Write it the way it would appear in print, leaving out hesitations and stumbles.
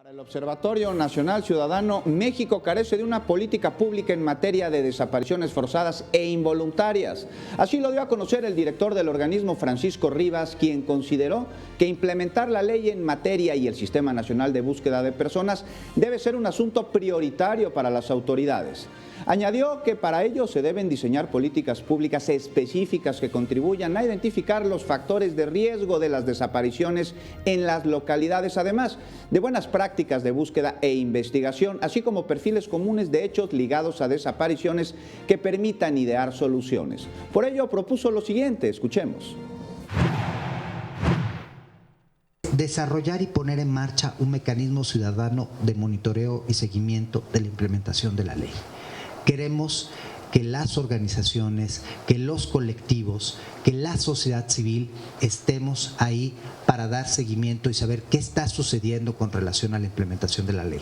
Para el Observatorio Nacional Ciudadano, México carece de una política pública en materia de desapariciones forzadas e involuntarias. Así lo dio a conocer el director del organismo, Francisco Rivas, quien consideró que implementar la ley en materia y el Sistema Nacional de Búsqueda de Personas debe ser un asunto prioritario para las autoridades. Añadió que para ello se deben diseñar políticas públicas específicas que contribuyan a identificar los factores de riesgo de las desapariciones en las localidades, además de buenas prácticas de búsqueda e investigación, así como perfiles comunes de hechos ligados a desapariciones que permitan idear soluciones. Por ello propuso lo siguiente, escuchemos. Desarrollar y poner en marcha un mecanismo ciudadano de monitoreo y seguimiento de la implementación de la ley. Queremos que las organizaciones, que los colectivos, que la sociedad civil estemos ahí para dar seguimiento y saber qué está sucediendo con relación a la implementación de la ley.